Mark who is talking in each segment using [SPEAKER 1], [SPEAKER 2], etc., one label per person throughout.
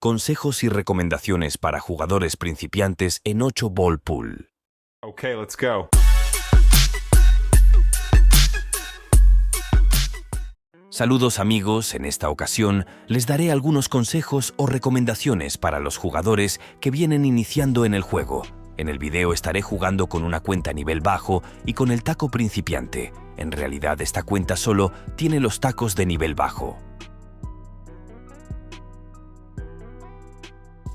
[SPEAKER 1] Consejos y recomendaciones para jugadores principiantes en 8 Ball Pool.
[SPEAKER 2] Okay, let's go.
[SPEAKER 1] Saludos amigos, en esta ocasión les daré algunos consejos o recomendaciones para los jugadores que vienen iniciando en el juego. En el video estaré jugando con una cuenta nivel bajo y con el taco principiante. En realidad esta cuenta solo tiene los tacos de nivel bajo.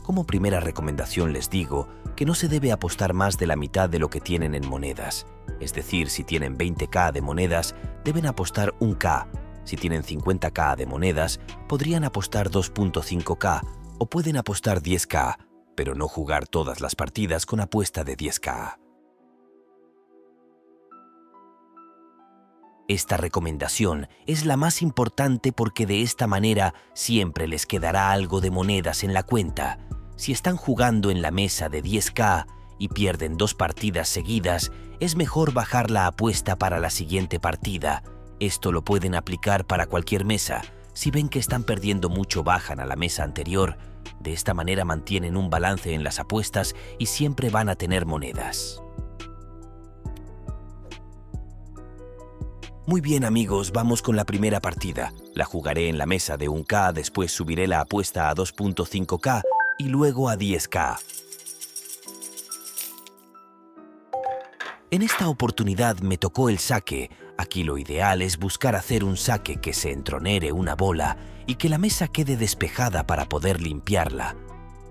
[SPEAKER 1] Como primera recomendación les digo que no se debe apostar más de la mitad de lo que tienen en monedas. Es decir, si tienen 20.000 de monedas, deben apostar 1.000. Si tienen 50.000 de monedas, podrían apostar 2.5K o pueden apostar 10K, pero no jugar todas las partidas con apuesta de 10K. Esta recomendación es la más importante porque de esta manera siempre les quedará algo de monedas en la cuenta. Si están jugando en la mesa de 10K y pierden 2 partidas seguidas, es mejor bajar la apuesta para la siguiente partida. Esto lo pueden aplicar para cualquier mesa. Si ven que están perdiendo mucho, bajan a la mesa anterior. De esta manera mantienen un balance en las apuestas y siempre van a tener monedas. Muy bien amigos, vamos con la primera partida. La jugaré en la mesa de 1K, después subiré la apuesta a 2.5K y luego a 10K. En esta oportunidad me tocó el saque. Aquí lo ideal es buscar hacer un saque que se entronere una bola y que la mesa quede despejada para poder limpiarla.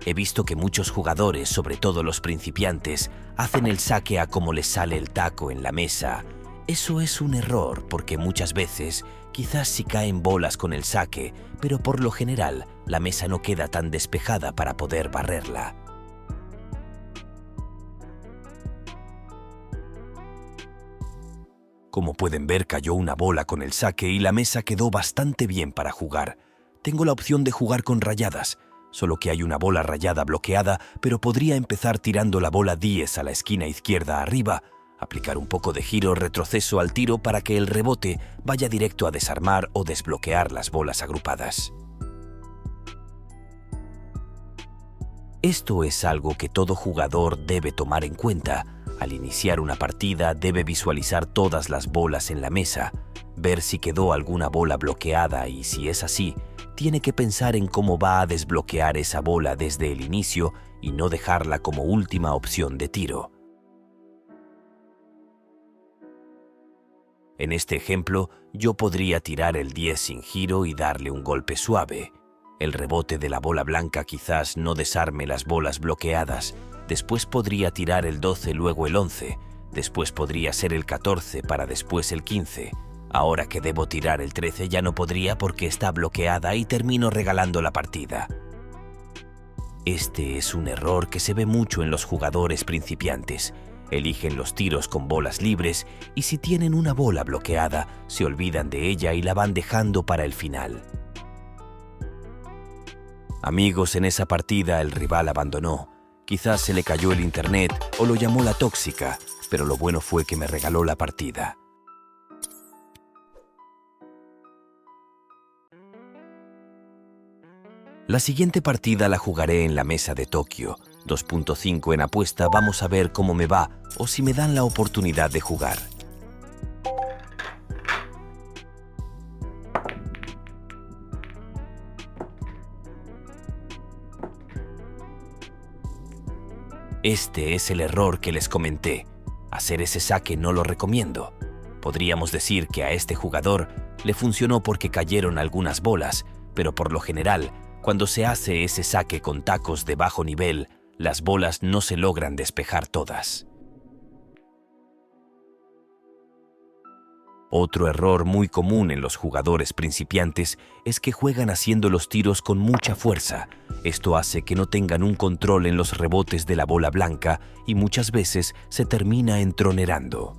[SPEAKER 1] He visto que muchos jugadores, sobre todo los principiantes, hacen el saque a como les sale el taco en la mesa. Eso es un error porque muchas veces quizás sí caen bolas con el saque, pero por lo general la mesa no queda tan despejada para poder barrerla. Como pueden ver, cayó una bola con el saque y la mesa quedó bastante bien para jugar. Tengo la opción de jugar con rayadas, solo que hay una bola rayada bloqueada, pero podría empezar tirando la bola 10 a la esquina izquierda arriba, aplicar un poco de giro retroceso al tiro para que el rebote vaya directo a desarmar o desbloquear las bolas agrupadas. Esto es algo que todo jugador debe tomar en cuenta. Al iniciar una partida debe visualizar todas las bolas en la mesa, ver si quedó alguna bola bloqueada y si es así, tiene que pensar en cómo va a desbloquear esa bola desde el inicio y no dejarla como última opción de tiro. En este ejemplo, yo podría tirar el 10 sin giro y darle un golpe suave. El rebote de la bola blanca quizás no desarme las bolas bloqueadas. Después podría tirar el 12, luego el 11. Después podría ser el 14 para después el 15. Ahora que debo tirar el 13 ya no podría porque está bloqueada y termino regalando la partida. Este es un error que se ve mucho en los jugadores principiantes. Eligen los tiros con bolas libres y si tienen una bola bloqueada, se olvidan de ella y la van dejando para el final. Amigos, en esa partida el rival abandonó. Quizás se le cayó el internet o lo llamó la tóxica, pero lo bueno fue que me regaló la partida. La siguiente partida la jugaré en la mesa de Tokio. 2.5 en apuesta, vamos a ver cómo me va o si me dan la oportunidad de jugar. Este es el error que les comenté. Hacer ese saque no lo recomiendo. Podríamos decir que a este jugador le funcionó porque cayeron algunas bolas, pero por lo general, cuando se hace ese saque con tacos de bajo nivel, las bolas no se logran despejar todas. Otro error muy común en los jugadores principiantes es que juegan haciendo los tiros con mucha fuerza. Esto hace que no tengan un control en los rebotes de la bola blanca y muchas veces se termina entronerando.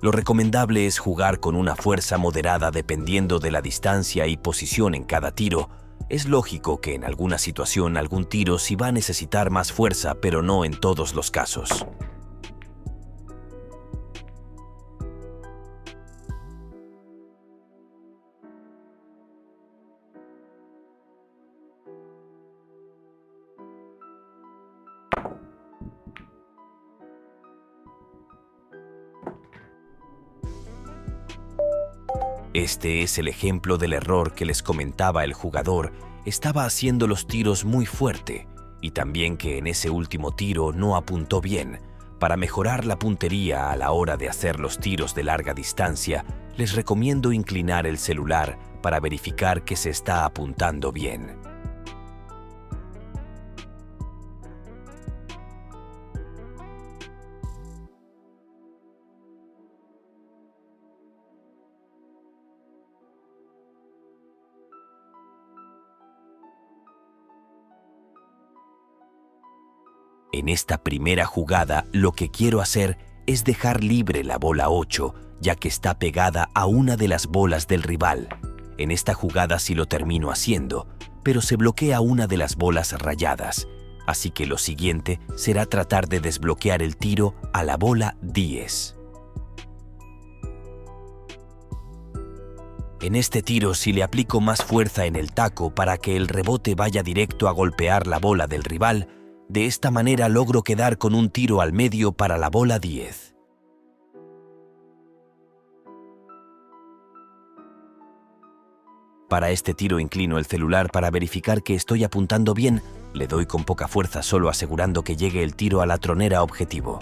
[SPEAKER 1] Lo recomendable es jugar con una fuerza moderada dependiendo de la distancia y posición en cada tiro. Es lógico que en alguna situación algún tiro sí va a necesitar más fuerza, pero no en todos los casos. Este es el ejemplo del error que les comentaba el jugador. Estaba haciendo los tiros muy fuerte y también que en ese último tiro no apuntó bien. Para mejorar la puntería a la hora de hacer los tiros de larga distancia, les recomiendo inclinar el celular para verificar que se está apuntando bien. En esta primera jugada, lo que quiero hacer es dejar libre la bola 8, ya que está pegada a una de las bolas del rival. En esta jugada sí lo termino haciendo, pero se bloquea una de las bolas rayadas. Así que lo siguiente será tratar de desbloquear el tiro a la bola 10. En este tiro sí le aplico más fuerza en el taco para que el rebote vaya directo a golpear la bola del rival. De esta manera logro quedar con un tiro al medio para la bola 10. Para este tiro inclino el celular para verificar que estoy apuntando bien. Le doy con poca fuerza, solo asegurando que llegue el tiro a la tronera objetivo.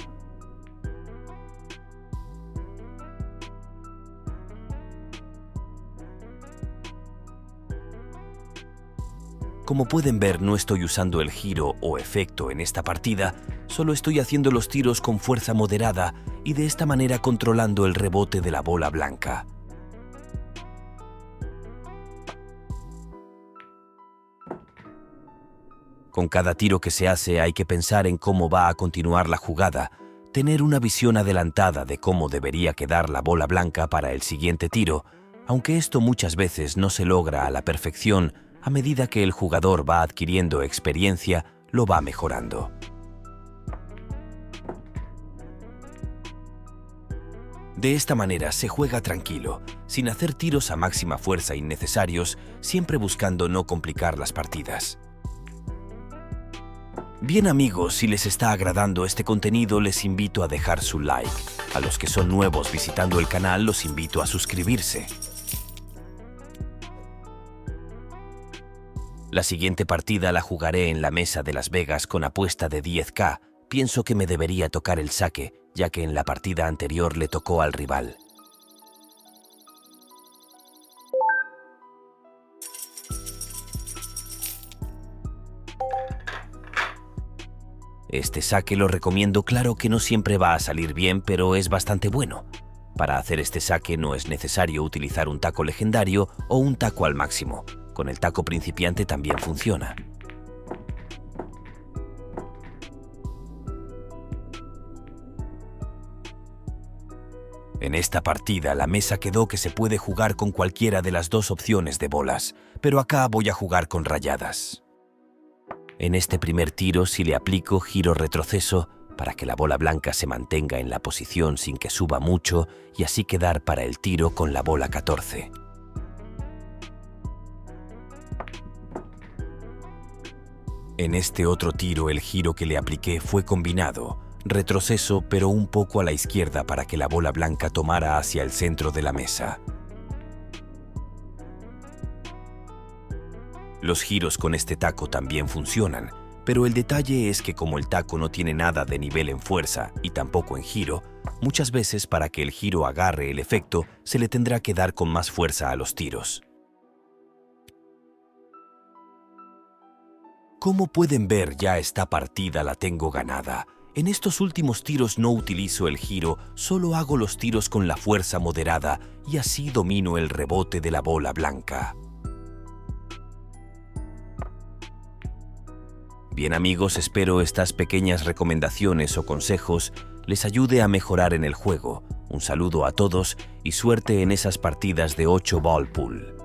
[SPEAKER 1] Como pueden ver, no estoy usando el giro o efecto en esta partida, solo estoy haciendo los tiros con fuerza moderada y de esta manera controlando el rebote de la bola blanca. Con cada tiro que se hace hay que pensar en cómo va a continuar la jugada, tener una visión adelantada de cómo debería quedar la bola blanca para el siguiente tiro, aunque esto muchas veces no se logra a la perfección. A medida que el jugador va adquiriendo experiencia, lo va mejorando. De esta manera se juega tranquilo, sin hacer tiros a máxima fuerza innecesarios, siempre buscando no complicar las partidas. Bien amigos, si les está agradando este contenido, les invito a dejar su like. A los que son nuevos visitando el canal, los invito a suscribirse. La siguiente partida la jugaré en la mesa de Las Vegas con apuesta de 10K. Pienso que me debería tocar el saque, ya que en la partida anterior le tocó al rival. Este saque lo recomiendo, claro que no siempre va a salir bien, pero es bastante bueno. Para hacer este saque no es necesario utilizar un taco legendario o un taco al máximo. Con el taco principiante también funciona. En esta partida la mesa quedó que se puede jugar con cualquiera de las dos opciones de bolas, pero acá voy a jugar con rayadas. En este primer tiro sí le aplico giro retroceso para que la bola blanca se mantenga en la posición sin que suba mucho y así quedar para el tiro con la bola 14. En este otro tiro el giro que le apliqué fue combinado, retroceso pero un poco a la izquierda para que la bola blanca tomara hacia el centro de la mesa. Los giros con este taco también funcionan, pero el detalle es que como el taco no tiene nada de nivel en fuerza y tampoco en giro, muchas veces para que el giro agarre el efecto se le tendrá que dar con más fuerza a los tiros. Como pueden ver, ya esta partida la tengo ganada. En estos últimos tiros no utilizo el giro, solo hago los tiros con la fuerza moderada y así domino el rebote de la bola blanca. Bien amigos, espero estas pequeñas recomendaciones o consejos les ayude a mejorar en el juego. Un saludo a todos y suerte en esas partidas de 8 ball pool.